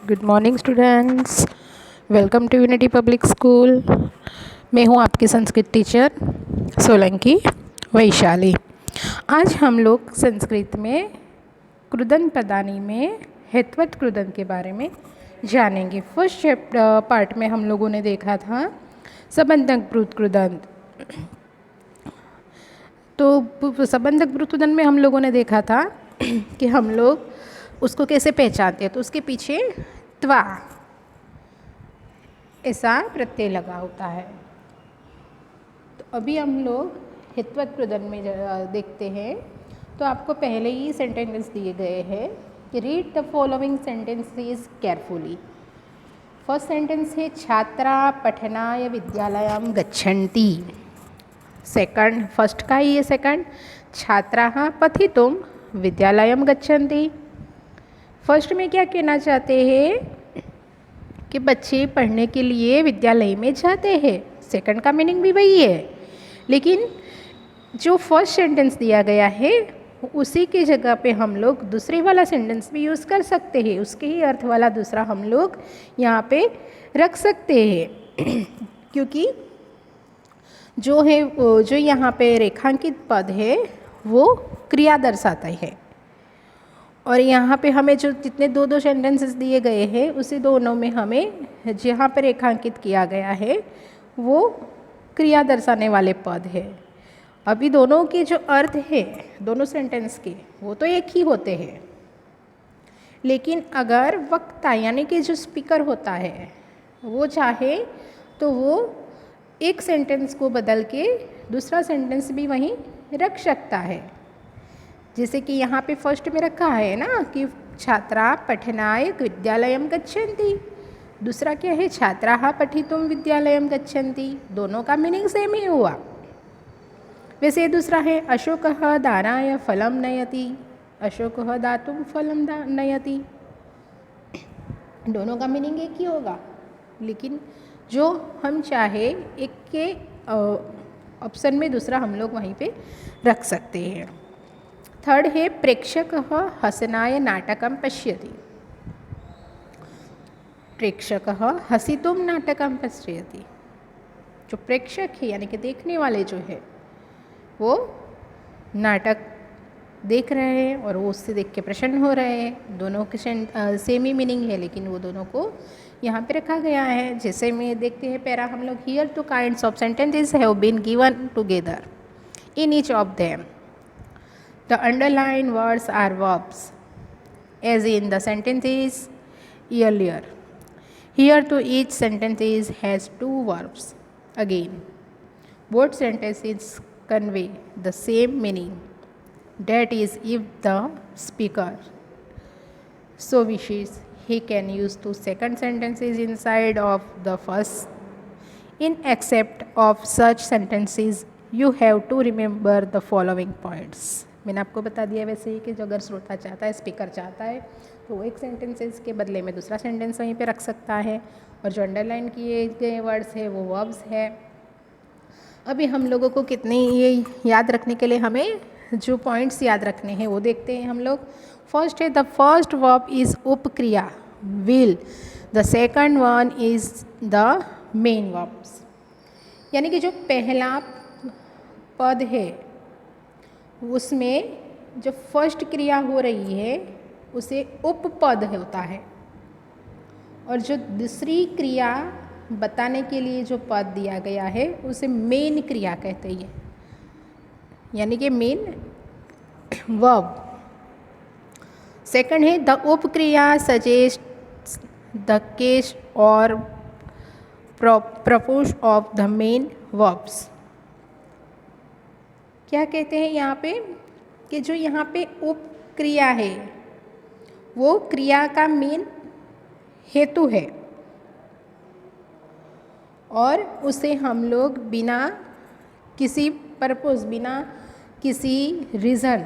Good morning students, welcome to Unity Public School. मैं हूं आपकी संस्कृत टीचर सोलंकी वैशाली। आज हम लोग संस्कृत में क्रुदन प्रदानी में हेत्वत क्रुदन के बारे में जानेंगे। फर्स्ट पार्ट में हम लोगों ने देखा था संबंधक ब्रूत क्रुदन। तो संबंधक ब्रूत क्रुदन में हम लोगों ने देखा था कि हम लोग उसको कैसे पहचानते हैं। तो उसके पीछे त्वा ऐसा प्रत्यय लगा होता है। तो अभी हम लोग हित्वत क्रुदन में देखते हैं। तो आपको पहले ही सेंटेंस दिए गए हैं कि read the following sentences carefully. First sentence है छात्रा पठनाय विद्यालयं गच्छन्ति। सेकंड, फर्स्ट का ही है सेकंड, छात्राः पठितुं विद्यालयं गच्छन्ति। फर्स्ट में क्या कहना चाहते हैं कि बच्चे पढ़ने के लिए विद्यालय में जाते हैं। सेकंड का मीनिंग भी वही है, लेकिन जो फर्स्ट सेंटेंस दिया गया है उसी की जगह पे हम लोग दूसरे वाला सेंटेंस भी यूज़ कर सकते हैं। उसके ही अर्थ वाला दूसरा हम लोग यहाँ पे रख सकते हैं क्योंकि जो यहाँ पे रेखांकित पद है वो क्रिया दर्शाता है। और यहाँ पे हमें जो जितने दो सेंटेंसेस दिए गए हैं उसी दोनों में हमें जहाँ पर रेखांकित किया गया है वो क्रिया दर्शाने वाले पद है। अभी दोनों के जो अर्थ है दोनों सेंटेंस के वो तो एक ही होते हैं, लेकिन अगर वक्ता यानी कि जो स्पीकर होता है वो चाहे तो वो एक सेंटेंस को बदल के दूसरा सेंटेंस भी वहीं रख सकता है। जैसे कि यहाँ पे फर्स्ट में रखा है ना कि छात्रा पठनाय विद्यालयं गच्छन्ति। दूसरा क्या है, छात्राः पठितुं विद्यालयं गच्छन्ति। दोनों का मीनिंग सेम ही हुआ। वैसे दूसरा है अशोकः दानाय फलं नयति। अशोकः दातुं फलं नयति। दोनों का मीनिंग एक ही होगा, लेकिन जो हम चाहे एक के ऑप्शन में दूसरा हम लोग वहीं पे रख सकते हैं। थर्ड है प्रेक्षकः हसनाय नाटकं पश्यति। प्रेक्षकः हसितुं नाटकं पश्यति। जो प्रेक्षक है यानी कि देखने वाले जो है वो नाटक देख रहे हैं और वो उससे देख के प्रसन्न हो रहे हैं। दोनों के सेम ही मीनिंग है, लेकिन वो दोनों को यहाँ पे रखा गया है। जैसे में देखते हैं पैरा हम लोग, here two kinds of sentences have been given together in each of them. The underlined words are verbs, as in the sentences earlier. Here to each sentence has two verbs. Again, both sentences convey the same meaning. That is, if the speaker so wishes, he can use two second sentences inside of the first. In except of such sentences, you have to remember the following points. मैंने आपको बता दिया वैसे ही कि जो अगर श्रोता चाहता है, स्पीकर चाहता है, तो वो एक सेंटेंसेस के बदले में दूसरा सेंटेंस वहीं पे रख सकता है। और जो अंडरलाइन किए गए वर्ड्स है वो वर्ब्स है। अभी हम लोगों को कितने ये याद रखने के लिए हमें जो पॉइंट्स याद रखने हैं वो देखते हैं हम लोग। फर्स्ट है द फर्स्ट वर्ब इज़ उपक्रिया will, the second one is the main verbs. यानी कि जो पहला पद है उसमें जो फर्स्ट क्रिया हो रही है उसे उपपद होता है, और जो दूसरी क्रिया बताने के लिए जो पद दिया गया है उसे मेन क्रिया कहते हैं, यानी कि मेन वर्ब। सेकंड है द उपक्रिया सजेस्ट द केस और purpose of the main verbs. क्या कहते हैं यहाँ पे कि जो यहाँ पे उपक्रिया है वो क्रिया का मेन हेतु है, और उसे हम लोग बिना किसी पर्पस, बिना किसी रीज़न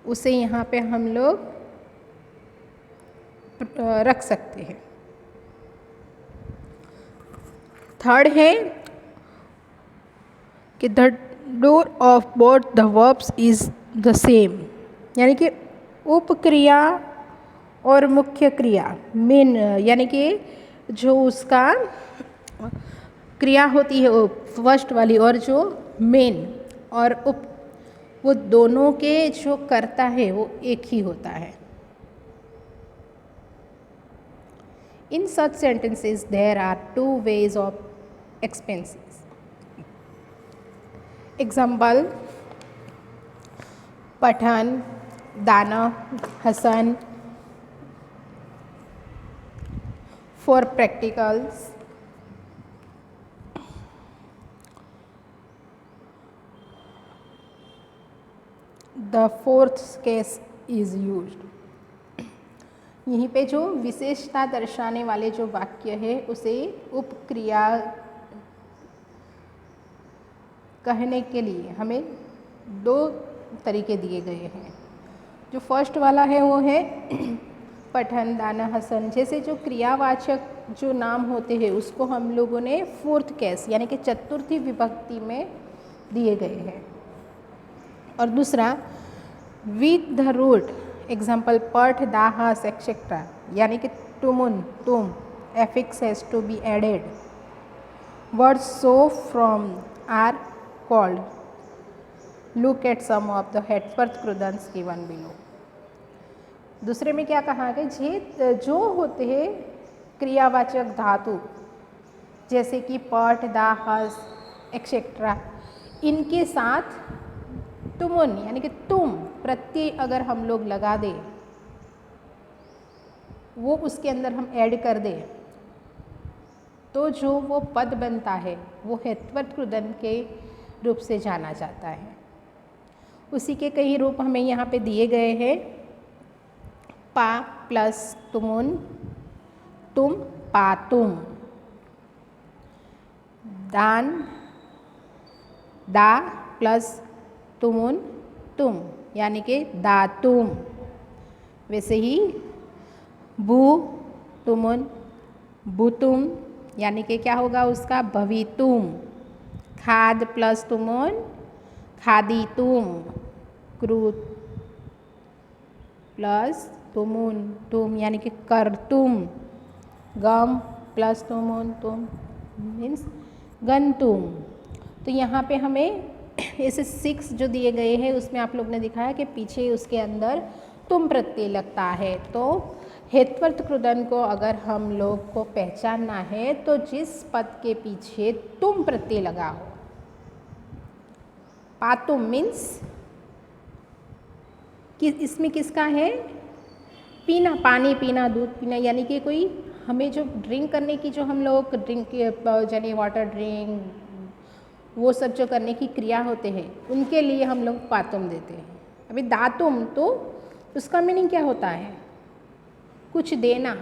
उसे यहाँ पे हम लोग रख सकते हैं। थर्ड है कि the door of both the verbs is the same, यानी कि उपक्रिया और मुख्य क्रिया मेन, यानी कि जो उसका क्रिया होती है वो फर्स्ट वाली, और जो मेन और उप, वो दोनों के जो कर्ता है वो एक ही होता है। In such sentences there are two ways of expenses. Example: Pathan, दाना, Hasan. For practicals, the fourth case is used. यहीं पे जो विशेषता दर्शाने वाले जो वाक्य है उसे उपक्रिया कहने के लिए हमें दो तरीके दिए गए हैं। जो फर्स्ट वाला है वो है पठन, दाना, हसन जैसे जो क्रियावाचक जो नाम होते हैं उसको हम लोगों ने फोर्थ केस यानी कि चतुर्थी विभक्ति में दिए गए हैं। और दूसरा विद द रूट, एग्जाम्पल पठ, दाहस एक्सेट्रा, यानी कि तुमुन, तुम, affix has to be added. Words so from are called. Look at some of the headwords given below. दूसरे में क्या कहा गया, जो होते हैं क्रियावाचक धातु जैसे कि पठ, दाहस एक्सेट्रा, इनके साथ तुमुन यानी कि तुम प्रत्यय अगर हम लोग लगा दें, वो उसके अंदर हम ऐड कर दें, तो जो वो पद बनता है वो हेत्वर्थ कृदन के रूप से जाना जाता है। उसी के कई रूप हमें यहाँ पे दिए गए हैं। पा प्लस तुमुन, तुम, पातुम। दान, दा प्लस तुमुन, तुम, यानी कि दातुम। वैसे ही बू, तुमुन, बुतुम, यानी कि क्या होगा उसका भवितुम। खाद प्लस तुमुन, खादितुम। क्रूत प्लस तुमुन, तुम, यानी कि करतुम। गम प्लस तुमुन, तुम, मीन्स गंतुम। तो यहाँ पे हमें ऐसे 6 जो दिए गए हैं उसमें आप लोग ने दिखाया कि पीछे उसके अंदर तुम प्रत्यय लगता है। तो हेत्वर्थ कृदन को अगर हम लोग को पहचानना है तो जिस पद के पीछे तुम प्रत्यय लगा हो, पातुम मीन्स कि इसमें किसका है, पीना, पानी पीना, दूध पीना, यानी कि कोई हमें जो ड्रिंक करने की जो हम लोग ड्रिंक यानी वाटर ड्रिंक वो सब जो करने की क्रिया होते हैं उनके लिए हम लोग पातुम देते हैं। अभी दातुम तो उसका मीनिंग क्या होता है, कुछ देना,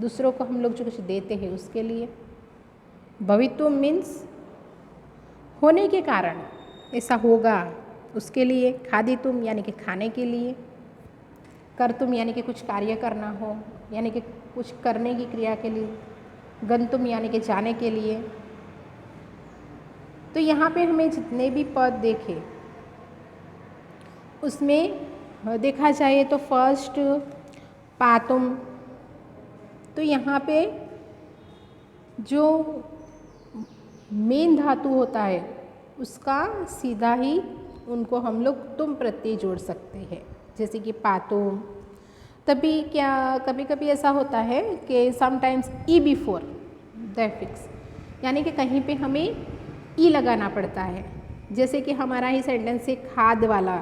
दूसरों को हम लोग जो कुछ देते हैं उसके लिए। भवितुम मीन्स होने के कारण, ऐसा होगा उसके लिए। खादितुम यानी कि खाने के लिए। करतुम यानी कि कुछ कार्य करना हो, यानी कि कुछ करने की क्रिया के लिए। गंतुम यानी कि जाने के लिए। तो यहाँ पे हमें जितने भी पद देखे उसमें देखा जाए तो फर्स्ट पातुम, तो यहाँ पे जो मेन धातु होता है उसका सीधा ही उनको हम लोग तुम प्रत्यय जोड़ सकते हैं, जैसे कि पातुम। तभी क्या कभी कभी ऐसा होता है कि sometimes E before the affix, यानी कि कहीं पे हमें ई लगाना पड़ता है। जैसे कि हमारा ही सेंटेंस है खाद वाला,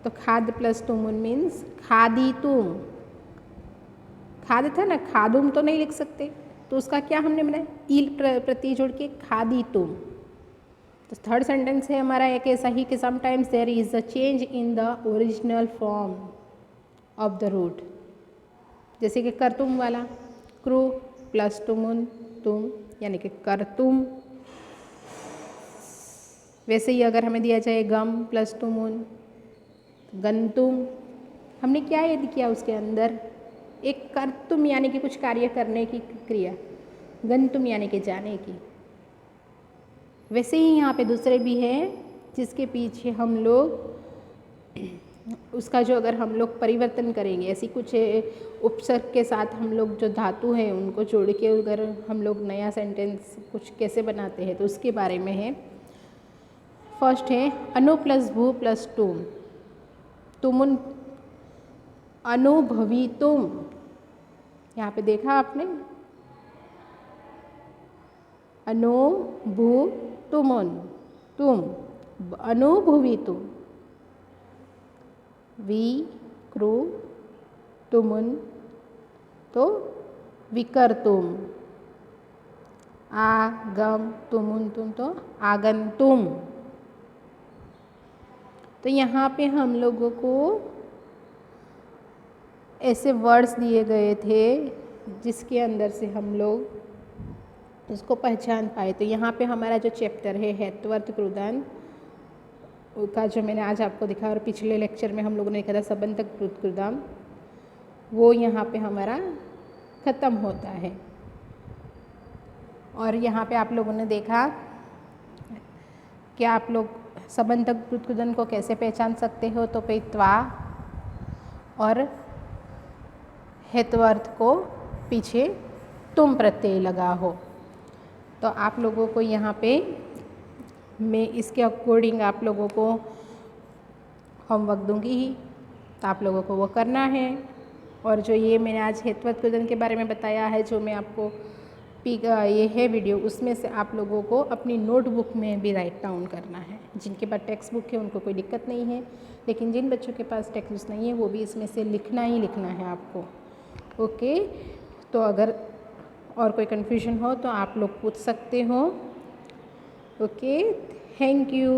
तो खाद प्लस तुमुन मीन्स खादी तुम। खाद था ना, खादुम तो नहीं लिख सकते, तो उसका क्या हमने बनाया, ई प्रत्यय जोड़ के खादी तुम। तो थर्ड सेंटेंस है हमारा एक ऐसा ही कि sometimes there is a change in the original form of the root, जैसे कि करतुम वाला, क्रू प्लस तुमुन, तुम, यानी कि करतुम। वैसे ही अगर हमें दिया जाए गम प्लस तुमुन, गंतुम, हमने क्या यदि किया उसके अंदर एक कर्तुम यानी कि कुछ कार्य करने की क्रिया, गंतुम यानी कि जाने की। वैसे ही यहाँ पे दूसरे भी हैं जिसके पीछे हम लोग उसका जो अगर हम लोग परिवर्तन करेंगे, ऐसी कुछ उपसर्ग के साथ हम लोग जो धातु हैं उनको जोड़ के अगर हम लोग नया सेंटेंस कुछ कैसे बनाते हैं तो उसके बारे में है। फर्स्ट है अनु प्लस भू प्लस तुम, तुमुन अनुभवी तुम। यहाँ पे देखा आपने, अनु भू तुमुन, तुम, अनुभवी तुम, वी क्रू तुमुन तो विकर तुम, आगम तुमुन तुम तो आगन तुम। तो यहाँ पे हम लोगों को ऐसे वर्ड्स दिए गए थे जिसके अंदर से हम लोग उसको पहचान पाए। तो यहाँ पे हमारा जो चैप्टर है हेत्वर्थ क्रुदन का जो मैंने आज आपको दिखा और पिछले लेक्चर में हम लोगों ने देखा था सबंतक कृतकृदम, वो यहाँ पे हमारा ख़त्म होता है। और यहाँ पे आप लोगों ने देखा कि आप लोग सबंतक कृतकृदन को कैसे पहचान सकते हो। तो पे त्वा और हेत्वर्थ को पीछे तुम प्रत्यय लगा हो। तो आप लोगों को यहाँ पे मैं इसके अकॉर्डिंग आप लोगों को होमवर्क दूंगी ही, तो आप लोगों को वो करना है। और जो ये मैंने आज हेत्वर्थ कृदन के बारे में बताया है, जो मैं आपको ये है वीडियो, उसमें से आप लोगों को अपनी नोटबुक में भी राइट डाउन करना है। जिनके पास टेक्स्ट बुक है उनको कोई दिक्कत नहीं है, लेकिन जिन बच्चों के पास टेक्स्ट बुक नहीं है वो भी इसमें से लिखना ही लिखना है आपको। ओके, तो अगर और कोई कन्फ्यूजन हो तो आप लोग पूछ सकते हो। Okay, thank you.